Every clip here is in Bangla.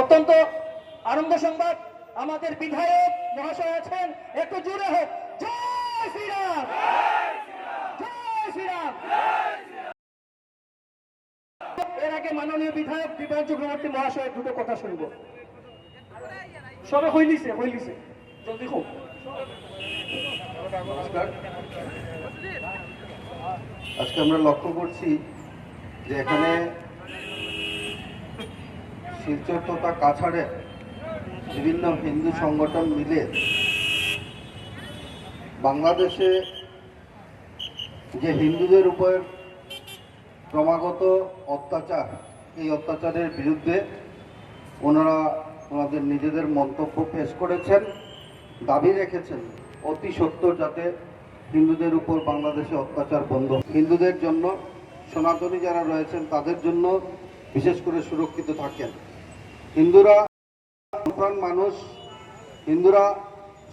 অত্যন্ত আনন্দ সংবাদ, আমাদের বিধায়ক মহাশয় আছেন, একটু জোরে হোক জয় শ্রীরাম, জয় শ্রীরাম। এর আগে মাননীয় বিধায়ক বিমান চক্রবর্তী মহাশয়ের দুটো কথা শুনব। সবে হইলিছে জলদি হোক। আজকে আমরা লক্ষ্য করছি যে এখানে শিলচর তথা কাছাড়ে বিভিন্ন হিন্দু সংগঠন মিলে বাংলাদেশে যে হিন্দুদের উপর ক্রমাগত অত্যাচার, এই অত্যাচারের বিরুদ্ধে ওনারা ওনাদের নিজেদের মন্তব্য পেশ করেছেন, দাবি রেখেছেন অতি সত্বর যাতে হিন্দুদের উপর বাংলাদেশে অত্যাচার বন্ধ, হিন্দুদের জন্য, সনাতনী যারা রয়েছেন তাদের জন্য বিশেষ করে সুরক্ষিত থাকেন। হিন্দুরা মানুষ, হিন্দুরা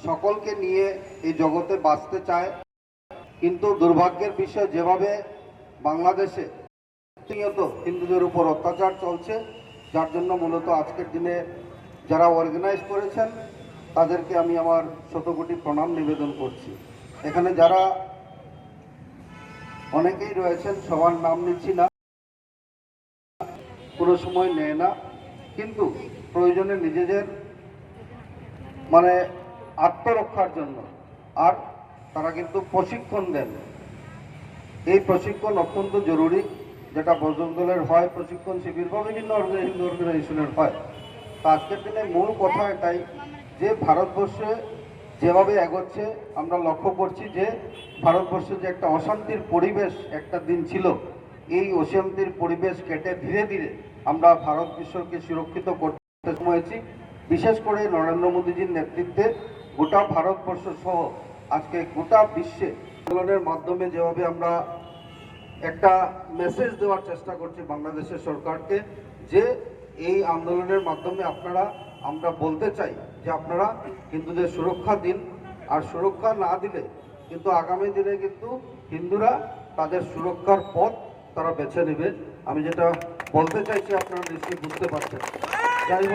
সকলকে নিয়ে এই জগতে বাঁচতে চায়, কিন্তু দুর্ভাগ্যের বিষয় যেভাবে বাংলাদেশে প্রতিনিয়ত হিন্দুদের উপর অত্যাচার চলছে, যার জন্য মূলত আজকের দিনে যারা অর্গানাইজ করেছেন তাদেরকে আমি আমার শতকোটি প্রণাম নিবেদন করছি। এখানে যারা অনেকেই রয়েছেন, সবার নাম নিচ্ছি না, কোনো সময় নেয় না, কিন্তু প্রয়োজনে নিজেদের আত্মরক্ষার জন্য আর তারা কিন্তু প্রশিক্ষণ দেন। এই প্রশিক্ষণ অত্যন্ত জরুরি, যেটা বজরং দলের হয় প্রশিক্ষণ শিবির বা বিভিন্ন হিন্দু অর্গানাইজেশনের হয়। তা আজকের দিনে মূল কথা এটাই যে ভারতবর্ষে যেভাবে এগোচ্ছে আমরা লক্ষ্য করছি যে ভারতবর্ষে যে একটা অশান্তির পরিবেশ একটা দিন ছিল, এই অশান্তির পরিবেশ কেটে ধীরে ধীরে আমরা ভারত বিশ্বকে সুরক্ষিত করতে হয়েছি। বিশেষ করে নরেন্দ্র মোদীজির নেতৃত্বে গোটা ভারতবর্ষ সহ আজকে গোটা বিশ্বে আন্দোলনের মাধ্যমে যেভাবে আমরা একটা মেসেজ দেওয়ার চেষ্টা করছি বাংলাদেশের সরকারকে যে এই আন্দোলনের মাধ্যমে আমরা বলতে চাই যে আপনারা হিন্দুদের সুরক্ষা দিন, আর সুরক্ষা না দিলে কিন্তু আগামী দিনে কিন্তু হিন্দুরা তাদের সুরক্ষার পথ তারা বেছে নেবে। আমি যেটা বলতে চাইছি আপনারা নিশ্চয়ই বুঝতে পারছেন। যাই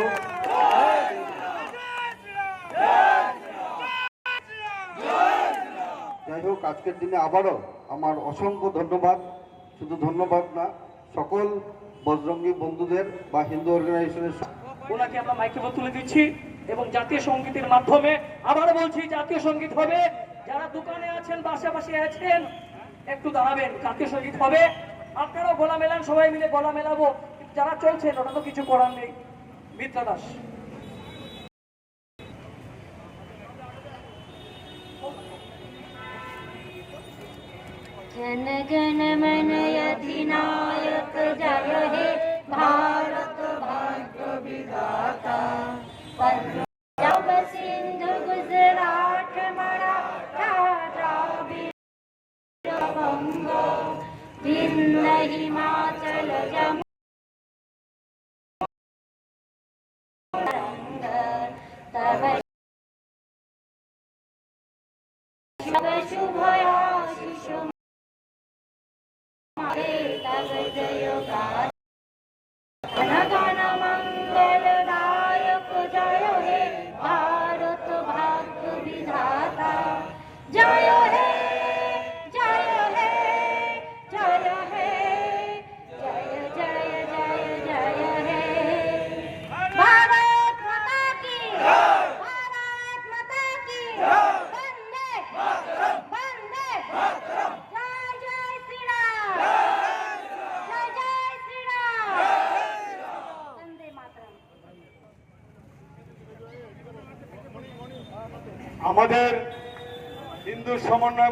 হোক আজকের দিনে আবারও আমার অসংখ্য ধন্যবাদ, শুধু ধন্যবাদ না, সকল বজরঙ্গী বন্ধুদের বা হিন্দু অর্গানাইজেশনের ওনাকে আমরা মাইক্রোফোন তুলে দিচ্ছি এবং জাতীয় সঙ্গীতের মাধ্যমে আবার বলছি জাতীয় সঙ্গীত হবে। যারা দোকানে আছেন, পাশাপাশি আছেন, একটু দাঁড়াবেন, জাতীয় সঙ্গীত হবে। আপনারাও গলা মেলান, সবাই মিলে গলা মেলাবো। যারা চলছেন ওটা তো কিছু করার নেই। মিত্রা দাস। जन गण मन अधिनायक जय हे भारत भाग्य विधाता। पंजाब सिंधु गुजरात मराठा द्राविड़ बंग विंध्य हिमाचल जमुना तब शुभ आशीष तब जय गान गण मंगलदायक जय हे भारत भाग्य विधाता। जय हे जय हे जय हे जय जय जय जय हे भारत माता की, भारत माता की, वंदे वंदे जय जय श्री राम, जय जय श्री राम, वंदे मातरम। আমাদের হিন্দু সমন্বয়